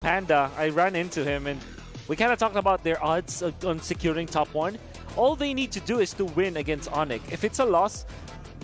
Panda, I ran into him and we kind of talked about their odds on securing top 1. All they need to do is to win against ONIC. If it's a loss,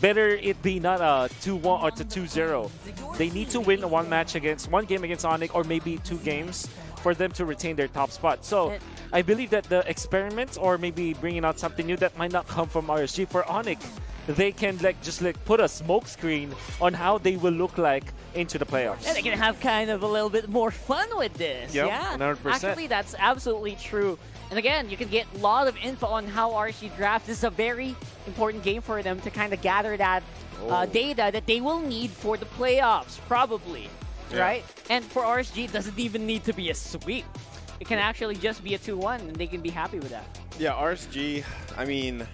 better it be not a 2-1 or to 2-0. They need to win one game against ONIC, or maybe 2 games for them to retain their top spot. So I believe that the experiments, or maybe bringing out something new that might not come from RSG for ONIC, they can just put a smoke screen on how they will look like into the playoffs. And they can have kind of a little bit more fun with this. Yep, yeah, 100%. Actually, that's absolutely true. And again, you can get a lot of info on how RSG drafts. This is a very important game for them to kind of gather that data that they will need for the playoffs, probably, right? And for RSG, it doesn't even need to be a sweep. It can actually just be a 2-1, and they can be happy with that. Yeah, RSG, I mean,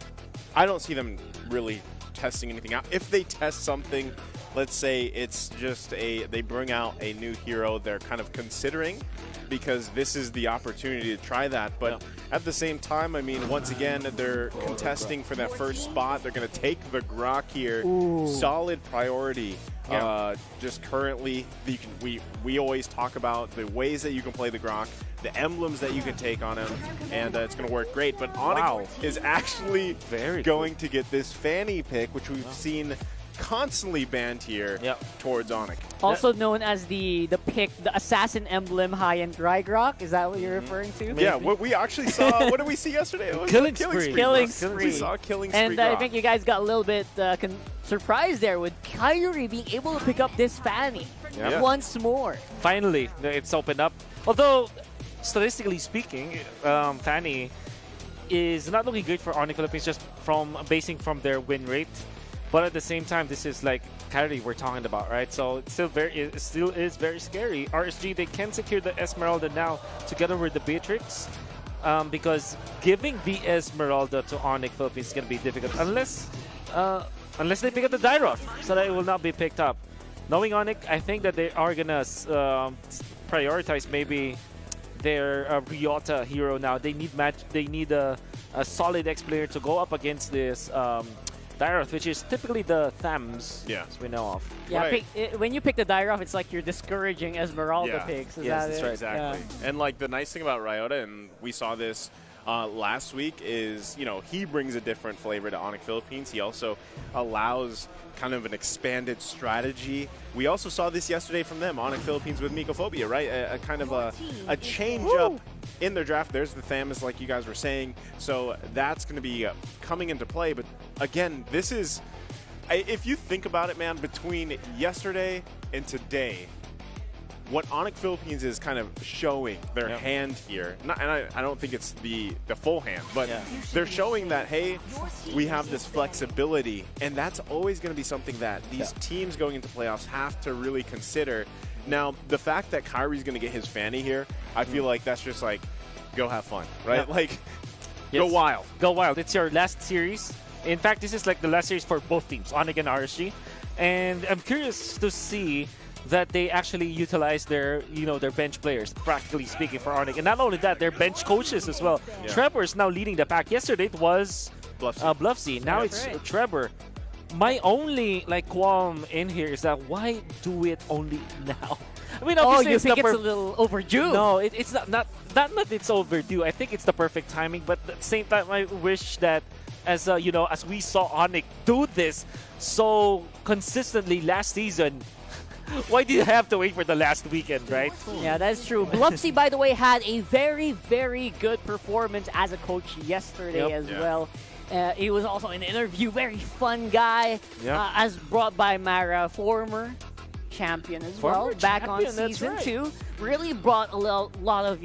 I don't see them really testing anything out. If they test something, let's say it's just they bring out a new hero they're kind of considering, because this is the opportunity to try that. But at the same time, I mean, once again, they're contesting for that first spot. They're going to take the Grok here. Ooh. Solid priority. Just currently, we always talk about the ways that you can play the Grok, the emblems that you can take on him, and it's going to work great. But ONIC is actually going to get this Fanny pick, which we've seen constantly banned here towards ONIC. Also known as the assassin emblem high-end dry grok. Is that what you're referring to? Yeah, what we actually saw, what did we see yesterday? It was Killing spree. Killing spree. We saw killing spree. And I think you guys got a little bit surprised there with Kyrie being able to pick up this Fanny once more. Finally, it's opened up. Although, statistically speaking, Fanny is not looking good for ONIC Philippines just basing from their win rate. But at the same time, this is like Kyrie we're talking about, right? So it still is very scary. RSG, they can secure the Esmeralda now together with the Beatrix, because giving the Esmeralda to ONIC Philippines is going to be difficult unless they pick up the Dyroth, so that it will not be picked up. Knowing ONIC, I think that they are going to prioritize maybe their Ryota hero now. They need a solid X player to go up against this Dyroth, which is typically the Thams, as we know of. Yeah, when you pick the Dyroth, it's like you're discouraging Esmeralda picks. Yes, that's right. Exactly. Yeah. And like the nice thing about Ryota, and we saw this last week, is he brings a different flavor to ONIC Philippines. He also allows kind of an expanded strategy. We also saw this yesterday from them, ONIC Philippines with Mycophobia, right? A kind of a change up in their draft. There's the Thamus, like you guys were saying. So that's going to be coming into play. But again, this is, if you think about it, man, between yesterday and today, what ONIC Philippines is kind of showing their hand here, and I don't think it's the full hand, but they're showing that, hey, we have this flexibility, and that's always going to be something that these teams going into playoffs have to really consider. Now, the fact that Kyrie's going to get his Fanny here, I feel like that's just like, go have fun, right? Like, go wild. Go wild. It's your last series. In fact, this is like the last series for both teams, ONIC and RSG. And I'm curious to see that they actually utilize their bench players, practically speaking, for ONIC. And not only that, their bench coaches as well. Yeah. Trevor is now leading the pack. Yesterday it was Bluffsy. Now it's Trevor. My only qualm in here is that why do it only now? I mean, obviously you think it's a little overdue? No, it's not that it's overdue. I think it's the perfect timing, but at the same time, I wish that as we saw ONIC do this so consistently last season. Why do you have to wait for the last weekend, right? Yeah, that's true. Bluffsy, by the way, had a very, very good performance as a coach yesterday as well. He was also in an interview, very fun guy, as brought by Mara, former champion as well, back on season 2. Really brought a lot of,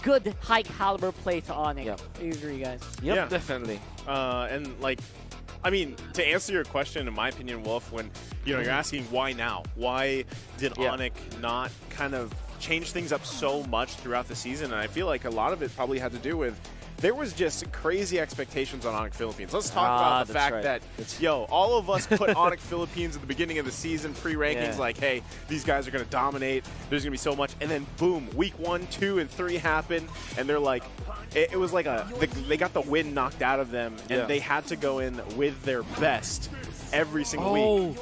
good high caliber play to ONIC. Yep. You agree, guys? Yep, definitely. And I mean, to answer your question, in my opinion, Wolf, when you're asking why now, why did ONIC not kind of change things up so much throughout the season? And I feel like a lot of it probably had to do with there was just crazy expectations on ONIC Philippines. Let's talk about the fact that, all of us put ONIC Philippines at the beginning of the season, pre-rankings, like, hey, these guys are going to dominate. There's going to be so much. And then, boom, week 1, 2, and 3 happened, and they're like, it was like they got the wind knocked out of them, and they had to go in with their best every single week.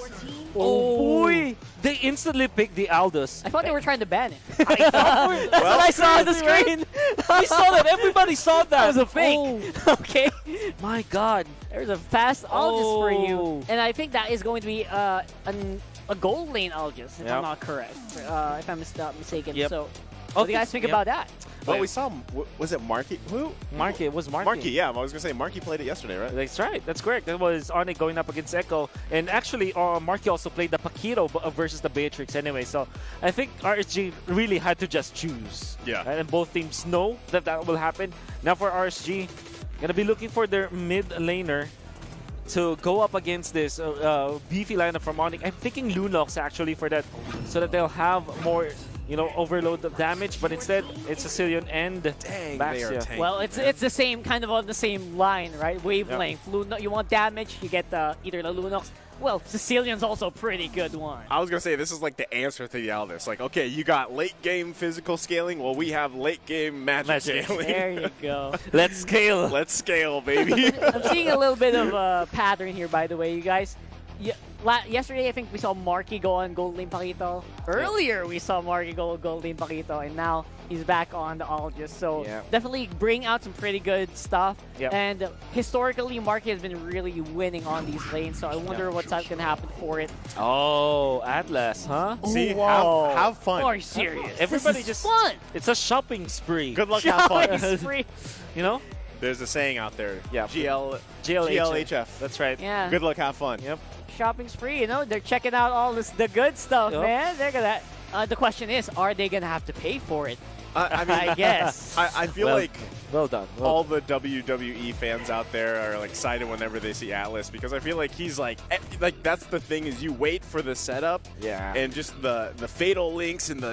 Oh, boy. They instantly picked the Aldous. I thought they were trying to ban it. That's what I saw on the screen. I saw that. Everybody saw that. That was a fake. Okay. My God. There's a fast Algis for you. Oh. And I think that is going to be a gold lane Algis, if Yep. I'm not correct. If I'm not mistaken. Yep. So, what do you guys think about that? Well, we saw, was it Marky? Who? Marky, it was Marky. Marky, yeah. I was going to say, Marky played it yesterday, right? That's right. That's correct. That was ONIC going up against Echo. And actually, Marky also played the Paquito versus the Beatrix anyway. So I think RSG really had to just choose. Yeah. Right? And both teams know that that will happen. Now for RSG, going to be looking for their mid laner to go up against this beefy lineup from ONIC. I'm thinking Lunox actually for that, so that they'll have more, overload of damage. But instead, it's Sicilian and Dang, they are Baxia. tanky. Well, it's the same, kind of on the same line, right? Wavelength. You want damage, you get either the Lunox. Well, Sicilian's also a pretty good one. I was going to say, this is like the answer to the Aldous. Like, okay, you got late game physical scaling. Well, we have late game magic scaling. There you go. Let's scale. Let's scale, baby. I'm seeing a little bit of a pattern here, by the way, you guys. Yesterday, I think we saw Marky go on Gold Lane Paquito. Earlier, we saw Marky go Gold Lane Paquito, and now he's back on the Algis. So definitely bring out some pretty good stuff. Yep. And historically, Marky has been really winning on these lanes, so I wonder what's going to happen for it. Oh, Atlas, huh? See, Whoa. have fun. Are you serious? Everybody This is just fun. It's a shopping spree. Good luck, have fun. Shopping spree. You know? There's a saying out there. Yeah. GLHF. That's right. Yeah. Good luck, have fun. Yep. Shopping spree, they're checking out all the good stuff, Yep. man. They're gonna. The question is, are they gonna have to pay for it? I mean, I guess. I feel Well, like Well done. all the WWE fans out there are like excited whenever they see Atlas, because I feel like he's like that's the thing, is you wait for the setup, Yeah. and just the fatal links and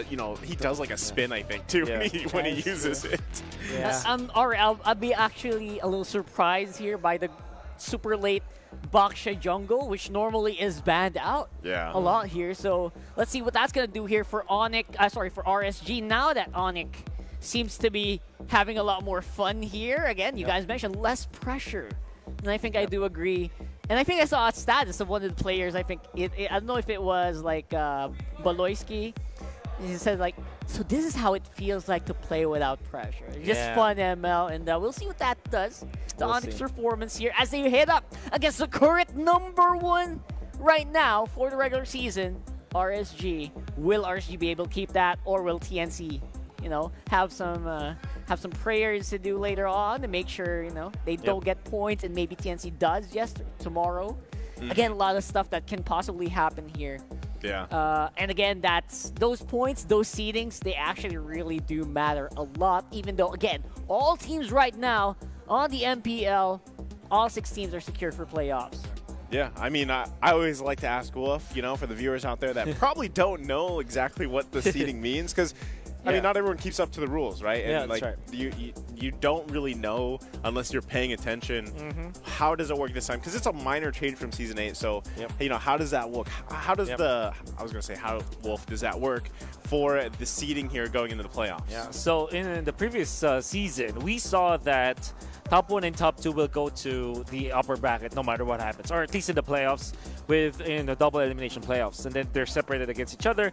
he does like a spin, I think, too, Yeah. when he That's uses it. Yeah. Alright, I'll be actually a little surprised here by the super late Baksha jungle, which normally is banned out Yeah. a lot here. So let's see what that's gonna do here for for RSG. Now that ONIC seems to be having a lot more fun here. Again, you guys mentioned less pressure, and I think I do agree. And I think I saw a status of one of the players. I think I don't know if it was like Baloyski. He said like, so this is how it feels like to play without pressure. Just Yeah. fun ML, and we'll see what that does to We'll ONIC's see. performance here as they head up against the current #1 right now for the regular season, RSG. Will RSG be able to keep that, or will TNC, have some prayers to do later on to make sure they don't get points, and maybe TNC does tomorrow. Again, a lot of stuff that can possibly happen here. Yeah. And again, those points, those seedings, they actually really do matter a lot, even though, again, all teams right now on the MPL, all 6 teams are secured for playoffs. Yeah, I mean, I always like to ask Wolf, for the viewers out there that probably don't know exactly what the seeding means, because I mean, not everyone keeps up to the rules, right? And Yeah, that's right. you don't really know unless you're paying attention. How does it work this time? Because it's a minor change from Season 8. So, how does that work? How does how, Wolf, does that work for the seeding here going into the playoffs? Yeah. So in the previous season, we saw that top 1 and top 2 will go to the upper bracket no matter what happens, or at least in the playoffs, in the double elimination playoffs, and then they're separated against each other.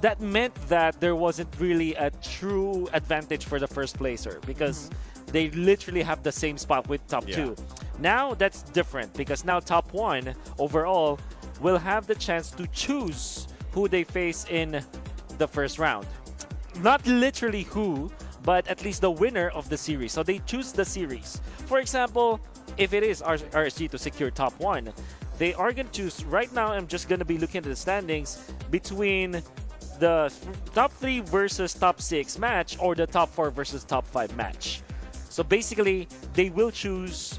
That meant that there wasn't really a true advantage for the first placer, because they literally have the same spot with top 2. Now that's different, because now top 1 overall will have the chance to choose who they face in the first round. Not literally who, but at least the winner of the series. So they choose the series. For example, if it is RSG to secure top 1, they are going to choose, right now I'm just going to be looking at the standings, between the top 3 versus top 6 match, or the top 4 versus top 5 match. So basically, they will choose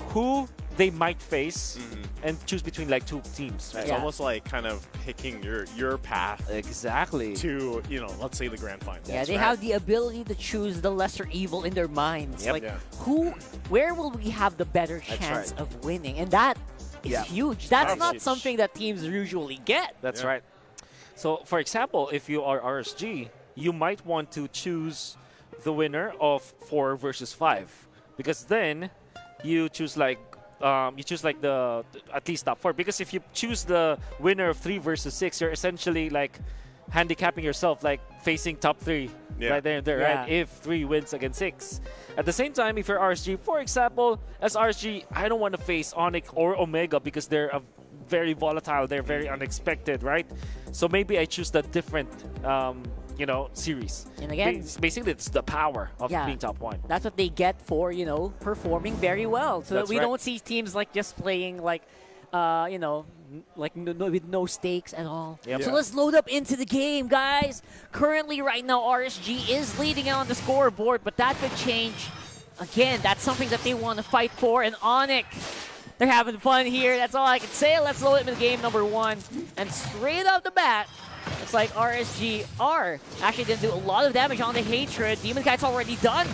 who they might face and choose between like 2 teams. Right? It's almost like kind of picking your path Exactly. to, let's say the grand final. Yeah, they have the ability to choose the lesser evil in their minds. Yep. Like, Yeah. where will we have the better chance right. of winning? And that is huge. That's That's not huge. something that teams usually get. That's Yeah. right. So, for example, if you are RSG, you might want to choose the winner of 4 versus 5, because then you choose like you choose like the at least top 4, because if you choose the winner of 3 versus 6, you're essentially like handicapping yourself, like facing top 3 right there and there, right? If 3 wins against 6. At the same time, if you're RSG, for example, as RSG, I don't want to face ONIC or Omega because they're very volatile, they're very unexpected, right? So maybe I choose the different you know, series. And again, basically it's the power of being top 1. That's what they get for, you know, performing very well. So that we don't see teams like just playing like, you know, like with no stakes at all. Yep. So let's load up into the game, guys. Currently, right now, RSG is leading on the scoreboard, but that could change. Again, that's something that they want to fight for. And ONIC, they're having fun here. That's all I can say. Let's load into game number 1. And straight off the bat, it's like RSG are actually going to do a lot of damage on the Hatred. Demon Kite's already done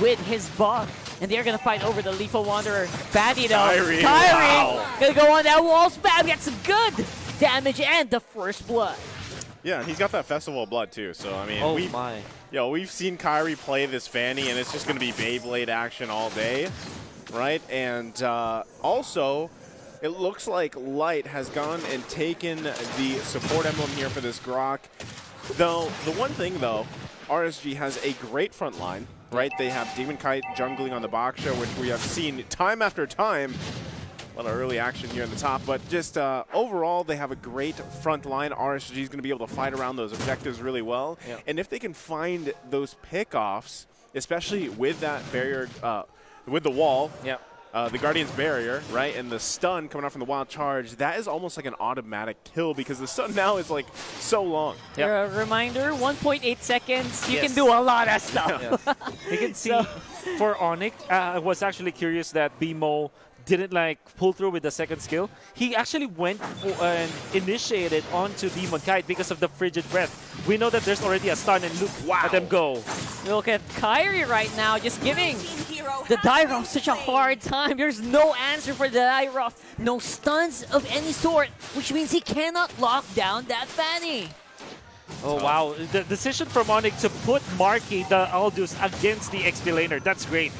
with his buff. And they're going to fight over the Lethal Wanderer. Fatty though. Kyrie. Kyrie going to go on that wall spam. Get some good damage and the first blood. Yeah, and he's got that Festival of Blood too. So, I mean, we've seen Kyrie play this Fanny, and it's just going to be Beyblade action all day, right? And also, it looks like Light has gone and taken the support emblem here for this Grok. Though, the one thing, though, RSG has a great front line, right? They have Demon Kite jungling on the Baksha, which we have seen time after time. A lot of early action here in the top, but just overall, they have a great front line. RSG is going to be able to fight around those objectives really well. Yep. And if they can find those pickoffs, especially with that barrier, with the wall, the Guardian's barrier, right, and the stun coming out from the wild charge, that is almost like an automatic kill because the stun now is like so long. A reminder, 1.8 seconds, you can do a lot of stuff. You can see for ONIC, I was actually curious that BMO didn't like pull through with the second skill. He actually went for and initiated onto Demon Kite because of the frigid breath. We know that there's already a stun, and look at them go. Look at Kyrie right now, just giving the Dairoff such a hard time. There's no answer for the Dairoff. No stuns of any sort, which means he cannot lock down that Fanny. Oh, wow. The decision from ONIC to put Marky, the Aldous, against the XP laner, that's great.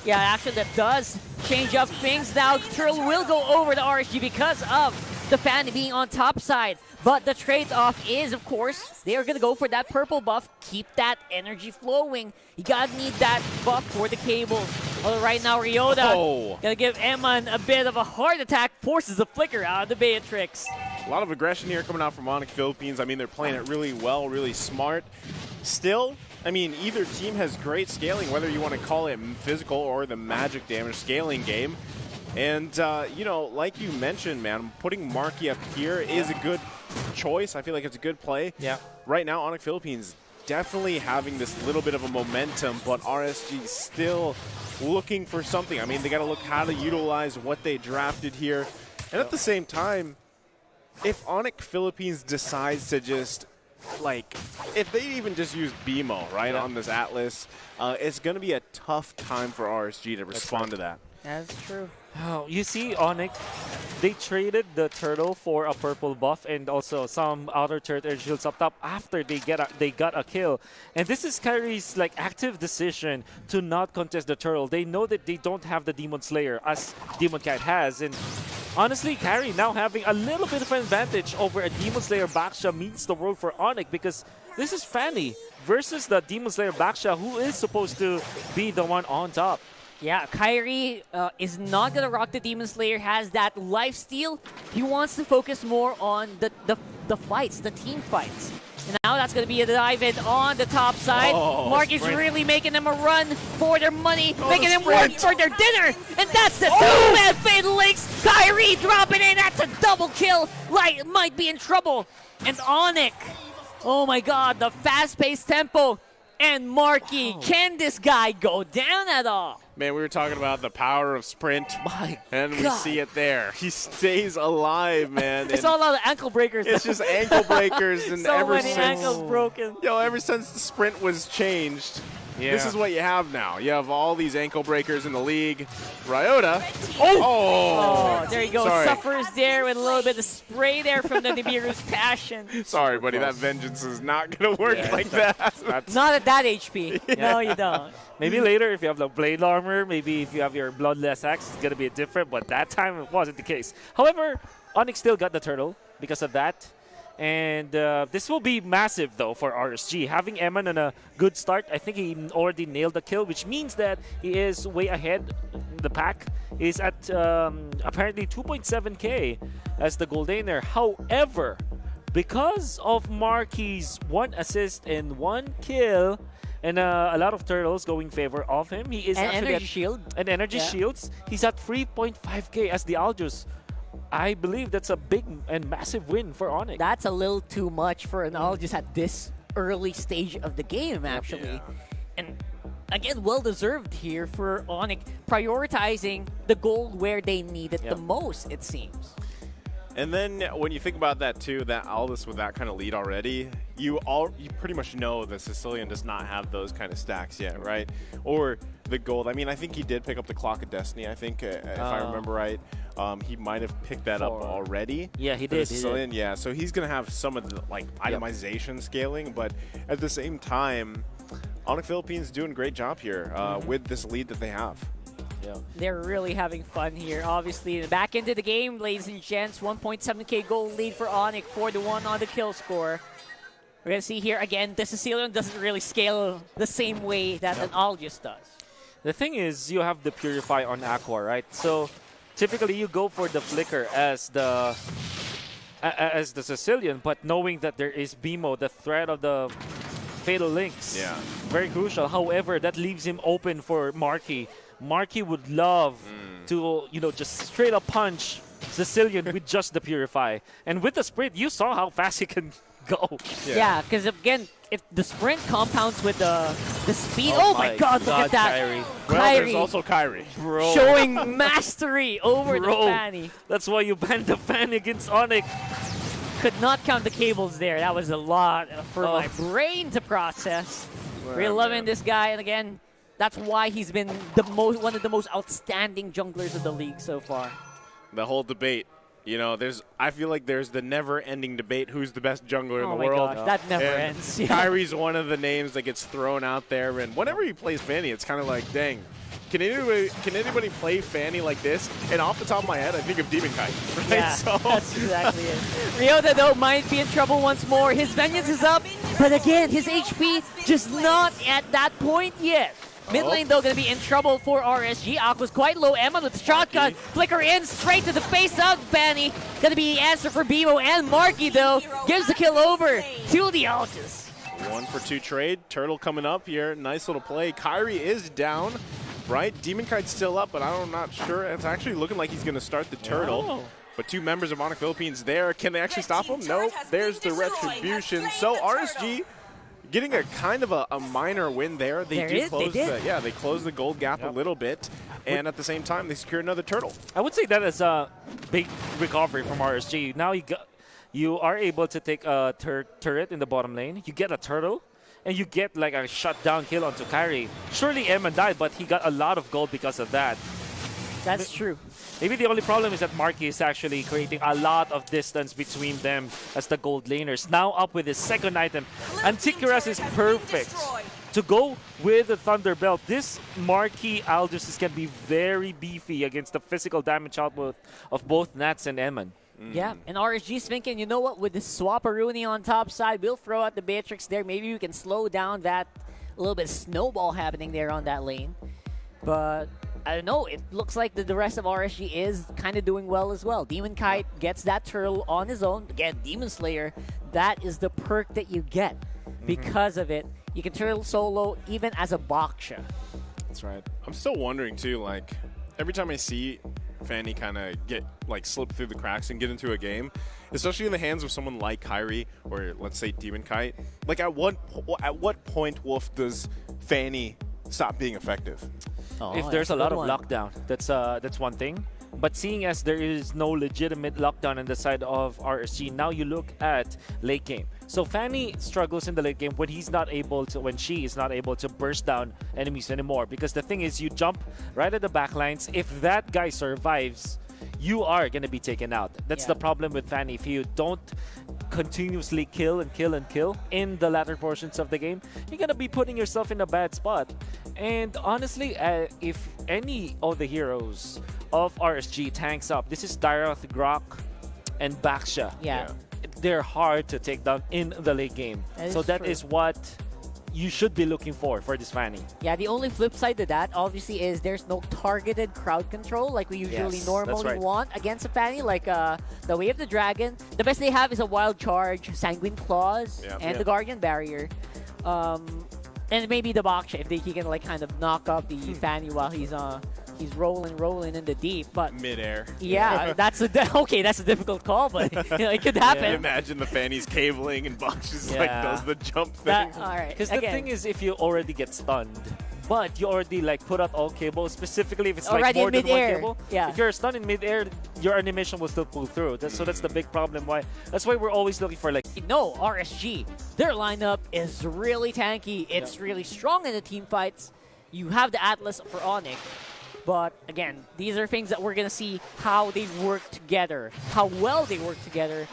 Yeah, actually that does change up things. Now Turtle will go over to RSG because of the Fanny being on top side. But the trade-off is, of course, they are going to go for that purple buff. Keep that energy flowing. You got to need that buff for the cable. Although right now Ryota going to give Eman a bit of a heart attack. Forces the flicker out of the Beatrix. A lot of aggression here coming out from ONIC Philippines. I mean, they're playing it really well, really smart. Still, I mean, either team has great scaling, whether you want to call it physical or the magic damage scaling game. And, you know, like you mentioned, man, putting Marky up here is a good choice. I feel like it's a good play. Yeah. Right now, ONIC Philippines definitely having this little bit of a momentum, but RSG still looking for something. I mean, they got to look how to utilize what they drafted here. And at the same time, if ONIC Philippines decides to just, like, if they even just use BMO, right, on this Atlas, it's going to be a tough time for RSG to respond to that. That's true. Oh, you see, ONIC, they traded the turtle for a purple buff and also some outer turret air shields up top after they got a kill. And this is Kyrie's like active decision to not contest the turtle. They know that they don't have the Demon Slayer as Demon Kite has. And honestly, Kyrie now having a little bit of an advantage over a Demon Slayer Baksha means the world for ONIC because this is Fanny versus the Demon Slayer Baksha, who is supposed to be the one on top. Yeah, Kyrie is not going to rock the Demon Slayer, has that lifesteal. He wants to focus more on the fights, the team fights. And now that's going to be a dive in on the top side. Mark is really making them a run for their money, making them work for their dinner. And that's the two-man Fatal Links. Kyrie dropping in. That's a double kill. Light might be in trouble. And ONIC, oh my god, the fast-paced tempo. And Marky, can this guy go down at all? Man, we were talking about the power of sprint, and we see it there. He stays alive, man. It's all about the ankle breakers. It's just ankle breakers, and so ever many since ankles broken. ever since the sprint was changed, this is what you have now. You have all these ankle breakers in the league. Ryota. Oh, there you go. Sorry. Suffers there with a little bit of spray there from the Nibiru's passion. Sorry, buddy. That vengeance is not going to work like that. Not at that HP. No, you don't. Maybe later if you have the blade armor armor, maybe if you have your Bloodless Axe, it's going to be different, but that time it wasn't the case. However, ONIC still got the turtle because of that. And this will be massive, though, for RSG. Having Eman on a good start, I think he already nailed the kill, which means that he is way ahead in the pack. He's at apparently 2.7k as the Goldaner. However, because of Marky's 1 assist and 1 kill, and a lot of turtles going in favor of him, he is and actually energy shield. And energy shields. He's at 3.5k as the Aljus. I believe that's a big and massive win for ONIC. That's a little too much for an just at this early stage of the game, actually. And again, well-deserved here for ONIC, prioritizing the gold where they need it the most, it seems. And then when you think about that too, that Aldous with that kind of lead already, you pretty much know the Sicilian does not have those kind of stacks yet, right? Or the gold. I mean, I think he did pick up the Clock of Destiny, I think, if I remember right. He might have picked that up already. Yeah, he did. Sicilian, yeah. So he's going to have some of the itemization scaling, but at the same time, ONIC Philippines doing a great job here with this lead that they have. Yeah. They're really having fun here. Obviously, back into the game, ladies and gents. 1.7k goal lead for ONIC, 4-1 on the kill score. We're going to see here again, the Sicilian doesn't really scale the same way that an Aljus does. The thing is, you have the Purify on Aqua, right? So typically you go for the Flicker as the Sicilian, but knowing that there is BMO, the threat of the Fatal Links, very crucial. However, that leaves him open for Marky. Marky would love to, just straight up punch Sicilian with just the Purify. And with the sprint, you saw how fast he can go. Yeah, because again, if the sprint compounds with the speed, oh my god, look at that. Kyrie. Well, there's also Kyrie. Bro. Showing mastery over the Fanny. That's why you banned the Fanny against ONIC. Could not count the cables there. That was a lot for my brain to process. We're loving this guy, and again, that's why he's been one of the most outstanding junglers of the league so far. The whole debate, I feel like there's the never-ending debate who's the best jungler in the world. Oh my gosh, that never ends. Yeah. Kyrie's one of the names that gets thrown out there, and whenever he plays Fanny, it's kind of like, dang, can anybody play Fanny like this? And off the top of my head, I think of Demon Kite. Right? Yeah, so that's exactly it. Ryota, though, might be in trouble once more. His Vengeance is up, but again, his HP just not at that point yet. Mid lane, though, going to be in trouble for RSG. Aqua's quite low. Emma with the shotgun. Flicker in straight to the face of Fanny. Going to be the answer for BMO and Marky, though. Gives the kill over to the Altus. 1-for-2 trade. Turtle coming up here. Nice little play. Kyrie is down, right? Demon Kite's still up, but I'm not sure. It's actually looking like he's going to start the Turtle. Oh. But 2 members of ONIC Philippines there. Can they actually stop him? Nope. There's the Retribution. So RSG getting a kind of a minor win there. They close the gold gap a little bit, and at the same time, they secure another turtle. I would say that is a big recovery from RSG. Now you are able to take a turret in the bottom lane. You get a turtle, and you get like a shutdown kill onto Kyrie. Surely Eman died, but he got a lot of gold because of that. That's true. Maybe the only problem is that Marky is actually creating a lot of distance between them as the gold laners. Now up with his second item. Antikyras is perfect to go with the Thunderbelt. This Marky Aldous can be very beefy against the physical damage output of both Nats and Eman. Yeah, and RSG's thinking, you know what, with the Swapperoonie on top side, we'll throw out the Beatrix there. Maybe we can slow down that little bit of snowball happening there on that lane. But I don't know, it looks like the rest of RSG is kind of doing well as well. Demon Kite gets that turtle on his own. Again, Demon Slayer, that is the perk that you get. Because of it, you can turtle solo even as a Baksha. That's right. I'm still wondering too, like, every time I see Fanny kind of slip through the cracks and get into a game, especially in the hands of someone like Kyrie or let's say Demon Kite, like at what point, Wolf, does Fanny stop being effective? If there's a lot of lockdown, that's one thing. But seeing as there is no legitimate lockdown on the side of RSG, now you look at late game. So Fanny struggles in the late game when she is not able to burst down enemies anymore. Because the thing is, you jump right at the backlines. If that guy survives, you are going to be taken out. That's the problem with Fanny. If you don't continuously kill and kill and kill in the latter portions of the game, you're going to be putting yourself in a bad spot. And honestly, if any of the heroes of RSG tanks up, this is Dairath, Grok, and Baksha. Yeah. They're hard to take down in the late game. That is what you should be looking for this Fanny. Yeah, the only flip side to that, obviously, is there's no targeted crowd control like we usually normally want against a Fanny, like the Way of the Dragon. The best they have is a Wild Charge, Sanguine Claws, and the Guardian Barrier. And maybe the Baksha, if he can like kind of knock up the Fanny while he's rolling in the deep, but midair. Yeah, that's a difficult call, but it could happen. Yeah. Imagine the Fanny's cabling and Box just like does the jump thing. All right, because the thing is, if you already get stunned, but you already like put out all cables, specifically if it's like more than one cable. Yeah. If you're stunned in midair, your animation will still pull through. So that's the big problem. That's why we're always looking for like. No, RSG, their lineup is really tanky. It's really strong in the team fights. You have the Atlas for ONIC. But again, these are things that we're going to see how they work together, how well they work together.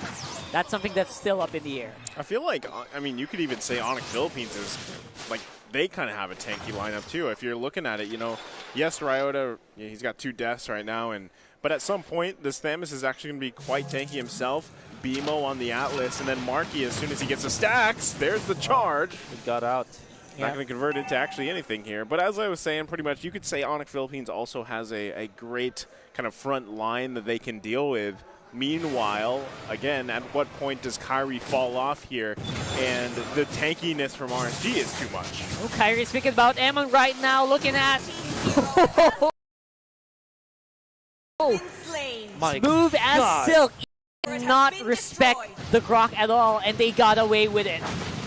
That's something that's still up in the air. I feel like, I mean, you could even say ONIC Philippines is like, they kind of have a tanky lineup too. If you're looking at it, yes, Ryota, he's got 2 deaths right now, but at some point, this Thamus is actually going to be quite tanky himself. BMO on the Atlas, and then Marky, as soon as he gets the stacks, there's the charge. It got out. Not going to convert it to actually anything here. But as I was saying, pretty much you could say ONIC Philippines also has a great kind of front line that they can deal with. Meanwhile, again, at what point does Kyrie fall off here? And the tankiness from RSG is too much. Oh, Kyrie's thinking about Ammon right now, looking at... Smooth as silk. Not respect the Grok at all, and they got away with it.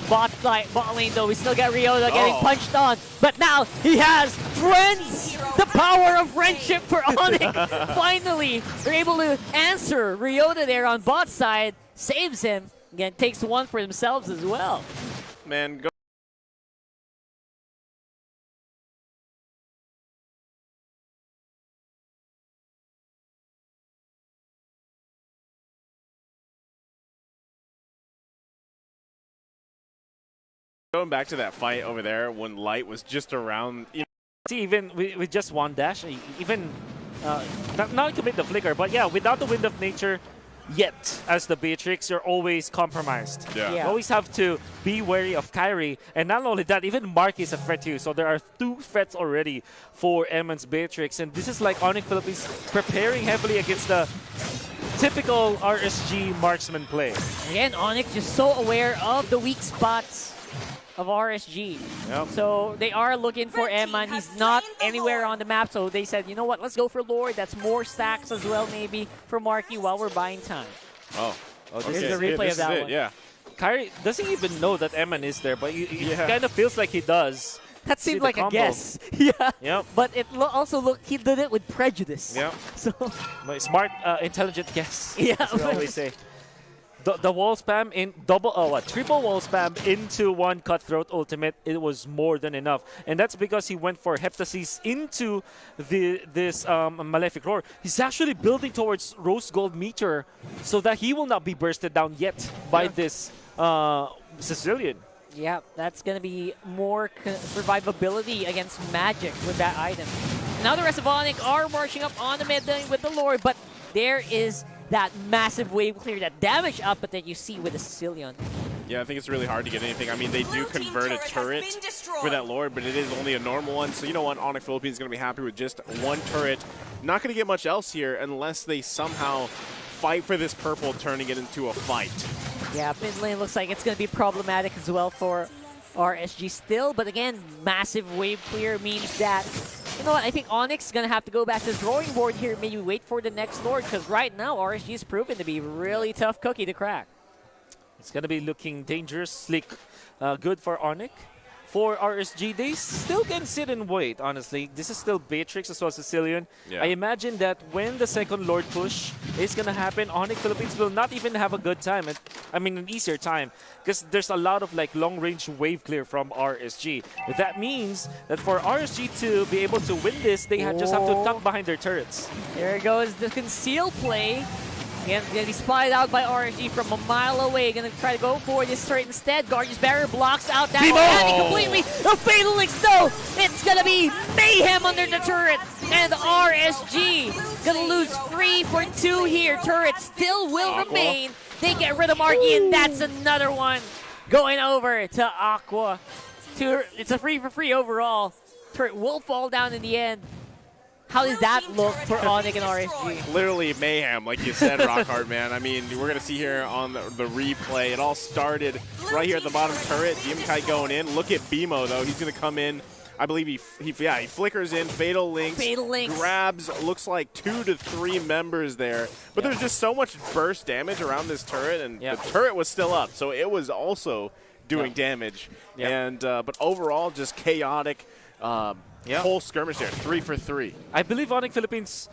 Bot lane though, we still got Ryota getting punched on, but now he has friends! The power of friendship for ONIC! Finally, they're able to answer Ryota there on bot side, saves him, again, takes one for themselves as well. Man, go. Going back to that fight over there when Light was just around. See, even with just one dash, even not to make the flicker, but yeah, without the Wind of Nature yet, as the Beatrix, you're always compromised. Yeah. You always have to be wary of Kyrie, and not only that, even Marky is a threat too. So there are 2 threats already for Emmon's Beatrix, and this is like ONIC Philippines preparing heavily against the typical RSG marksman play. Again, ONIC just so aware of the weak spots of RSG. Yep. So they are looking for Emman. He's not anywhere on the map, so they said, you know what, let's go for Lord. That's more stacks as well, maybe, for Marky while we're buying time. Oh, okay. Here's the replay of that one. Yeah. Kyrie doesn't even know that Emman is there, but it kind of feels like he does. That seemed like a guess. Yeah. Yep. But it also looked, he did it with prejudice. Yep. So smart, intelligent guess. Yeah. As we always say. The wall spam in triple wall spam into one Cutthroat ultimate, it was more than enough. And that's because he went for Heptasis into this Malefic Roar. He's actually building towards Rose Gold Meteor so that he will not be bursted down yet by this Sicilian. Yeah, that's going to be more survivability against magic with that item. Now the rest of ONIC are marching up on the mid lane with the Lord, but there is that massive wave clear, that damage up, but that you see with the Sicilian. Yeah, I think it's really hard to get anything. I mean, they do convert a turret for that Lord, but it is only a normal one. So you know what? ONIC Philippines is going to be happy with just 1 turret. Not going to get much else here unless they somehow fight for this purple, turning it into a fight. Yeah, mid lane looks like it's going to be problematic as well for RSG still. But again, massive wave clear means that, you know what, I think ONIC is going to have to go back to the drawing board here, maybe wait for the next Lord, because right now RSG is proven to be a really tough cookie to crack. It's going to be looking dangerous, slick, good for ONIC. For RSG, they still can sit and wait, honestly. This is still Beatrix as well as Sicilian. Yeah. I imagine that when the second Lord push is going to happen, ONIC Philippines will not even have a good time. An easier time. Because there's a lot of long-range wave clear from RSG. That means that for RSG to be able to win this, they just have to tuck behind their turrets. There goes the conceal play. Again, gonna be spotted out by RSG from a mile away. Gonna try to go for this turret instead. Guardian's Barrier blocks out that Fanny completely. The Fatal Links, though! It's gonna be mayhem under the turret. And RSG gonna lose 3 for 2 here. Turret still will remain. They get rid of Marky, and that's another one going over to Aqua. It's a free for free overall. Turret will fall down in the end. How does that look for ONIC and RSG? Literally mayhem, like you said, Rockhard, man. I mean, we're going to see here on the replay, it all started right here at the bottom turret. Kai going in. Look at BMO, though. He's going to come in. I believe he flickers in, Fatal Links, grabs, looks like 2 to 3 members there. But there's just so much burst damage around this turret, and the turret was still up, so it was also doing damage. And but overall, just chaotic. Whole skirmish there, 3 for 3. I believe ONIC Philippines,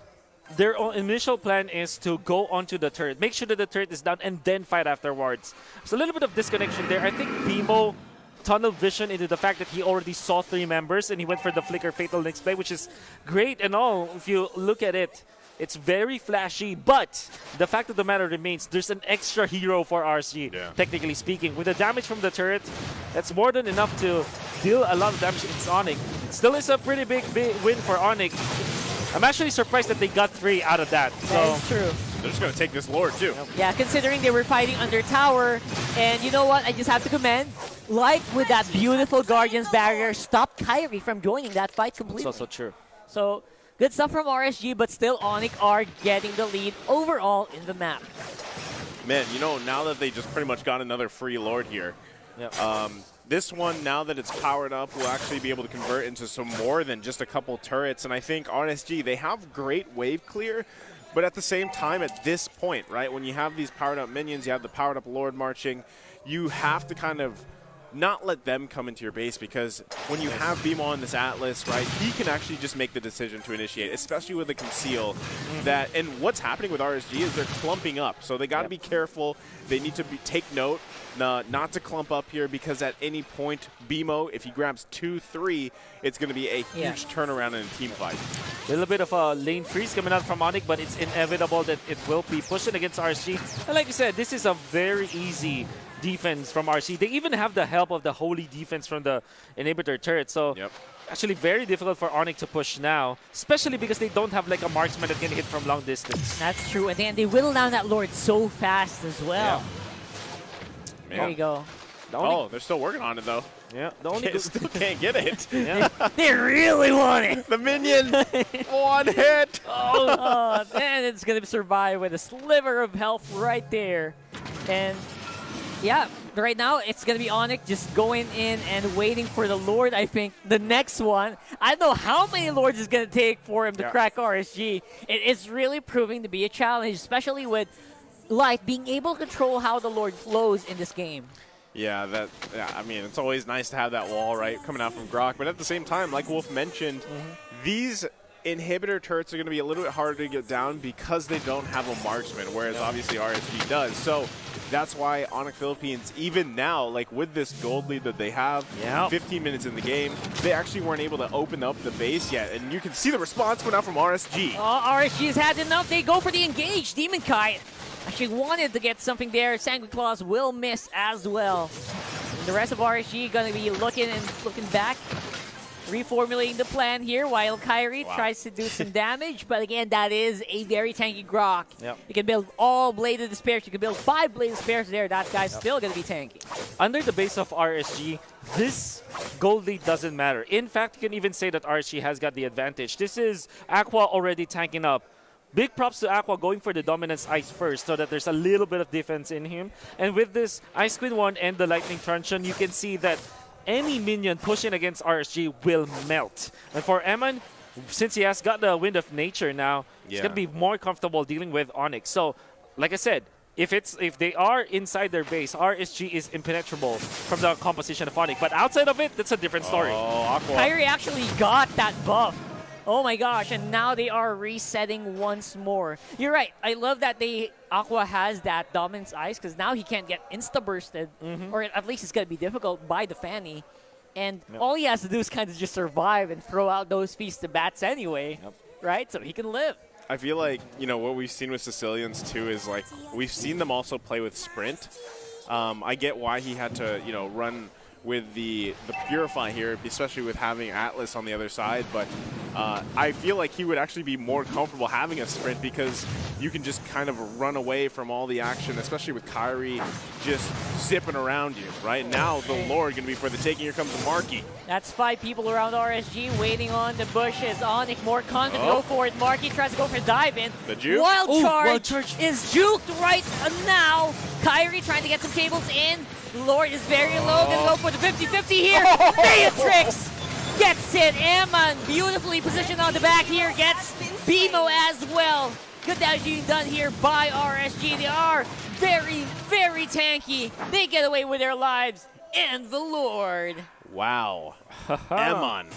their initial plan is to go onto the turret, make sure that the turret is down, and then fight afterwards. So a little bit of disconnection there. I think BMO tunnel vision into the fact that he already saw 3 members, and he went for the flicker Fatal Links play, which is great and all. If you look at it, it's very flashy, but the fact of the matter remains, there's an extra hero for RSG, technically speaking. With the damage from the turret, that's more than enough to deal a lot of damage against ONIC. Still is a pretty big win for ONIC. I'm actually surprised that they got 3 out of that. That is true. They're just going to take this Lord, too. Yeah, considering they were fighting under tower. And you know what? I just have to commend, like with that beautiful Guardian's Barrier, stopped Kyrie from joining that fight completely. It's also true. So, good stuff from RSG, but still ONIC are getting the lead overall in the map. Man, you know, now that they just pretty much got another free Lord here, this one, now that it's powered up, will actually be able to convert into some more than just a couple turrets. And I think RSG, they have great wave clear, but at the same time, at this point, right, when you have these powered up minions, you have the powered up Lord marching, you have to kind of not let them come into your base, because when you have BMO on this Atlas, right, he can actually just make the decision to initiate, especially with the conceal. That, and what's happening with RSG is they're clumping up, so they got to be careful. They need to take note not to clump up here, because at any point, BMO, if he grabs 2-3, it's going to be a huge turnaround in a team fight. A little bit of a lane freeze coming out from ONIC, but it's inevitable that it will be pushing against RSG. And like you said, this is a very easy defense from RSG. They even have the help of the holy defense from the inhibitor turret. So actually very difficult for ONIC to push now, especially because they don't have like a marksman that can hit from long distance. That's true. And then they whittle down that Lord so fast as well. There you go. They're still working on it, though. Yeah, the only still can't get it. They really want it. The minion, 1 hit. And it's going to survive with a sliver of health right there. And yeah, right now it's going to be ONIC just going in and waiting for the Lord. I think the next one, I don't know how many Lords it's going to take for him to crack RSG. It is really proving to be a challenge, especially with Light being able to control how the Lord flows in this game. Yeah, I mean, it's always nice to have that wall, right, coming out from Grok. But at the same time, like Wolf mentioned, these inhibitor turrets are going to be a little bit harder to get down because they don't have a marksman, whereas obviously RSG does. So that's why ONIC Philippines, even now, like with this gold lead that they have, 15 minutes in the game, they actually weren't able to open up the base yet. And you can see the response coming out from RSG. RSG has had enough. They go for the engage. Demon Kai actually wanted to get something there. Sanguine Claws will miss as well. And the rest of RSG going to be looking back, reformulating the plan here while Kyrie tries to do some damage. But again, that is a very tanky Grok. You can build all Blade of Despair. You can build 5 Blade of Despair there. That guy's still going to be tanky. Under the base of RSG, this gold lead doesn't matter. In fact, you can even say that RSG has got the advantage. This is Aqua already tanking up. Big props to Aqua going for the Dominance Ice first so that there's a little bit of defense in him. And with this Ice Queen 1 and the Lightning Truncheon, you can see that any minion pushing against RSG will melt. And for Eman, since he has got the Wind of Nature now, he's going to be more comfortable dealing with ONIC. So, like I said, if they are inside their base, RSG is impenetrable from the composition of ONIC. But outside of it, that's a different story. Aqua. Kyrie actually got that buff. Oh my gosh, and now they are resetting once more. You're right. I love that Aqua has that Dominance Ice, because now he can't get insta-bursted, or at least it's going to be difficult by the Fanny. And all he has to do is kind of just survive and throw out those feast to bats anyway, right? So he can live. I feel like, you know, what we've seen with Sicilians too is like we've seen them also play with sprint. I get why he had to, you know, run with the Purify here, especially with having Atlas on the other side, but I feel like he would actually be more comfortable having a sprint because you can just kind of run away from all the action, especially with Kyrie just zipping around you. Right now, the Lord going to be for the taking. Here comes Marky. That's 5 people around RSG waiting on the bushes. ONIC more confident to go for it. Marky tries to go for a dive in. The juke? Wild Wild charge charge is juked right now. Kyrie trying to get some cables in. Lord is very low. Gonna go for the 50-50 here. Matrix gets it. Ammon beautifully positioned on the back here. Gets BMO as well. Good damage being done here by RSG. They are very, very tanky. They get away with their lives. And the Lord. Wow. Ammon.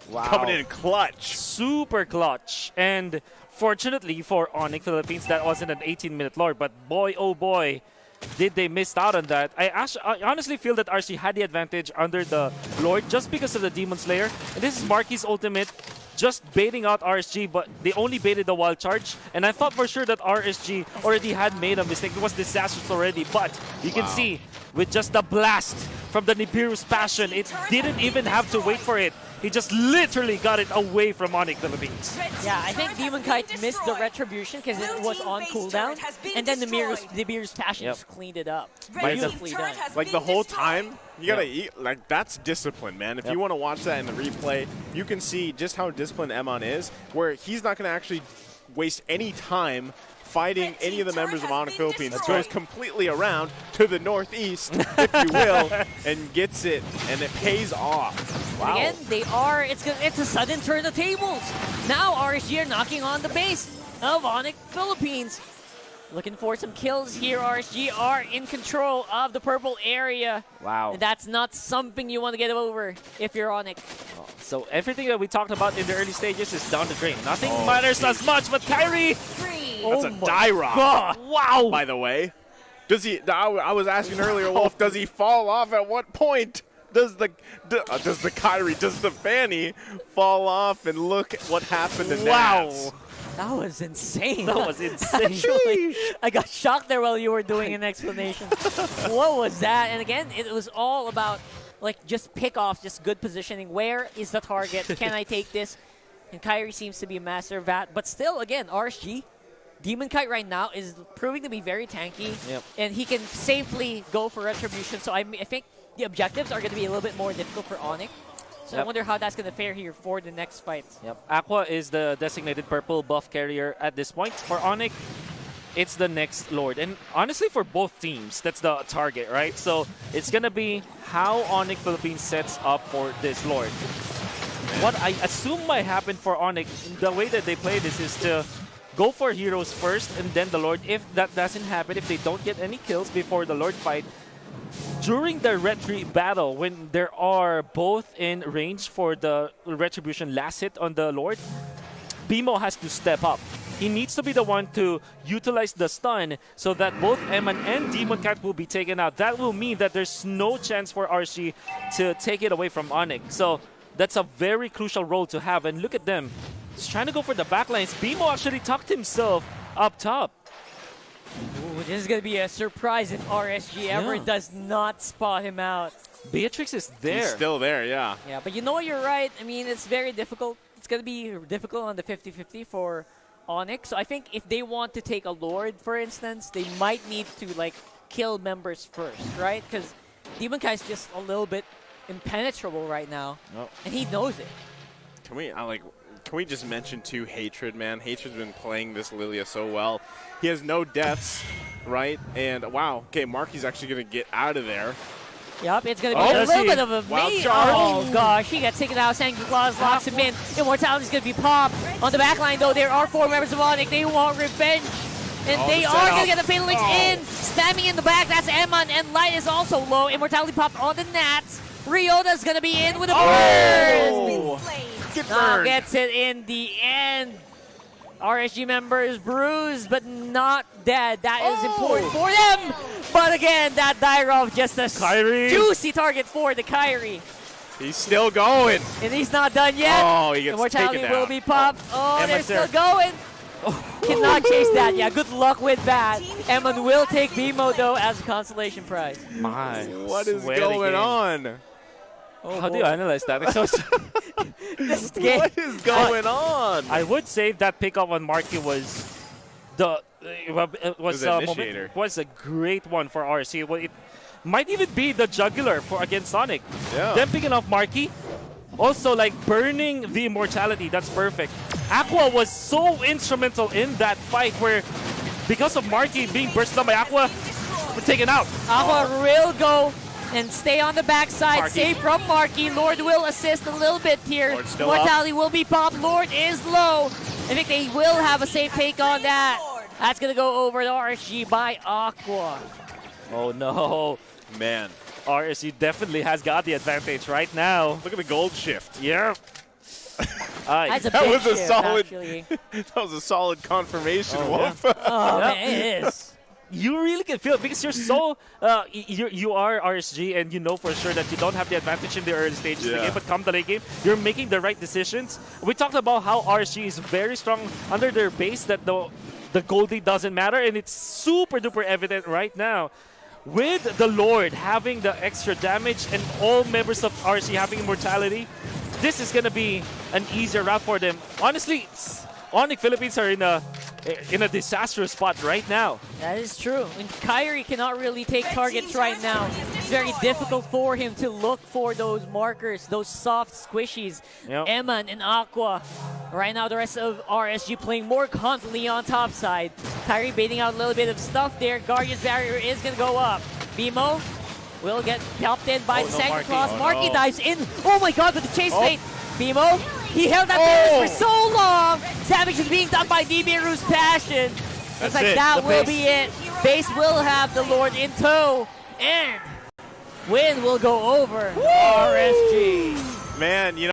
Wow. Coming in clutch. Super clutch. And fortunately for ONIC Philippines, that wasn't an 18-minute Lord, but boy, oh boy, did they miss out on that. I honestly feel that RSG had the advantage under the Lord just because of the Demon Slayer. And this is Marky's ultimate, just baiting out RSG, but they only baited the wild charge. And I thought for sure that RSG already had made a mistake. It was disastrous already, but you can see with just the blast from the Nibiru's Passion, it didn't even have to wait for it. He just literally got it away from ONIC Philippines. Yeah, I think Demon Kite missed the Retribution because it was on cooldown, and then the Nibiru's Passion just cleaned it up. Beautifully done. Like the whole time, you gotta eat. Like that's discipline, man. If you want to watch that in the replay, you can see just how disciplined Ammon is, where he's not gonna actually waste any time fighting any of the members of ONIC Philippines. It goes completely around to the northeast, if you will, and gets it, and it pays off. Wow. Again, it's a sudden turn of tables. Now RSG are knocking on the base of ONIC Philippines. Looking for some kills here. RSG are in control of the purple area. Wow. And that's not something you want to get over if you're ONIC. So everything that we talked about in the early stages is down the drain. Nothing matters as much, but Kyrie! That's a die rock. God. Wow! By the way, does he? I was asking earlier, Wolf. Does he fall off at what point? Does the Kyrie? Does the Fanny fall off? And look what happened to Nats. That was insane. That was insane. Actually, I got shocked there while you were doing an explanation. What was that? And again, it was all about like just pick off, just good positioning. Where is the target? Can I take this? And Kyrie seems to be a master of that. But still, again, RSG, Demon Kite right now is proving to be very tanky. Yep. And he can safely go for Retribution. So I think the objectives are going to be a little bit more difficult for ONIC. So I wonder how that's going to fare here for the next fight. Yep. Aqua is the designated purple buff carrier at this point. For ONIC, it's the next Lord. And honestly, for both teams, that's the target, right? So it's going to be how ONIC Philippines sets up for this Lord. What I assume might happen for ONIC, the way that they play this is to go for heroes first and then the Lord. If that doesn't happen, if they don't get any kills before the Lord fight, during the retreat battle, when there are both in range for the Retribution last hit on the Lord, BMO has to step up. He needs to be the one to utilize the stun so that both Eman and Demon Cat will be taken out. That will mean that there's no chance for RSG to take it away from ONIC. So that's a very crucial role to have. And look at them. He's trying to go for the backlines. BMO actually tucked himself up top. Ooh, this is going to be a surprise if RSG ever does not spot him out. Beatrix is there. He's still there, yeah. Yeah, but you know you're right. I mean, it's very difficult. It's going to be difficult on the 50-50 for ONIC. So I think if they want to take a Lord, for instance, they might need to, like, kill members first, right? Because Demon Kai is just a little bit impenetrable right now, and he knows it. Can we just mention too Hatred, man? Hatred's been playing this Lilia so well. He has no deaths, right? And wow, okay, Marky's actually gonna get out of there. Yep, it's gonna be a little bit of a oh gosh, he got taken out. Sangre Claws locks him in. Immortality's gonna be popped. On the back line though, there are 4 members of ONIC. They want revenge. And they are going to get the Fatal Links in. Spamming in the back, that's Eman. And Light is also low. Immortality popped on the Nats. Ryota's going to be in with a burn. Gets it in the end. RSG members bruised, but not dead. That is important for them. But again, that Dyrov just a juicy target for the Kyrie. He's still going. And he's not done yet. Oh, he gets Immortality taken will out. be popped. Oh, they're still going. Cannot chase that. Yeah, good luck with that. Eman will take BMO though as a consolation prize. My, What is sweaty going game. on? How do you analyze that? It's so This game. What is going on? I would say that pickup on Marky was the was the a initiator. was a great one for RSG. Well, it might even be the jugular for against Sonic. Yeah. Then picking off Marky, also like burning the immortality. That's perfect. Aqua was so instrumental in that fight where, because of Marky being bursted up by Aqua, we're taken out. Aqua will go and stay on the backside, Marky. save from Marky. Lord will assist a little bit here. Lord's still Mortality will be popped. Lord is low. I think they will have a safe take on that. That's going to go over to RSG by Aqua. Oh no. Man, RSG definitely has got the advantage right now. look at the gold shift. Yeah. That's a That big was a shift, solid- actually. That was a solid confirmation, Oh, Wolf. Oh, Yeah. man, it is. You really can feel it because you're so you are RSG and you know for sure that you don't have the advantage in the early stages of the Yeah. game, but come the late game, you're making the right decisions. We talked about how RSG is very strong under their base, that the Goldie doesn't matter, and it's super duper evident right now. With the Lord having the extra damage and all members of RSG having immortality, this is gonna be an easier route for them. Honestly, ONIC Philippines are in a disastrous spot right now. That is true. And Kyrie cannot really take targets right now. It's very difficult for him to look for those markers, those soft squishies. Yep. Eman and Aqua. Right now, the rest of RSG playing more confidently on top side. Kyrie baiting out a little bit of stuff there. Guardian's barrier is going to go up. BMO will get helped in by Oh, the no, Santa Marky. Claus. Oh, Marky no. dives in. Oh my god, with the chase bait. BMO, he held that Oh. damage for so long. Damage is being done by DBRU's Passion. That's Looks like it. that The will base. be it. Base will have the Lord in tow. And win will go over RSG. Man, you know.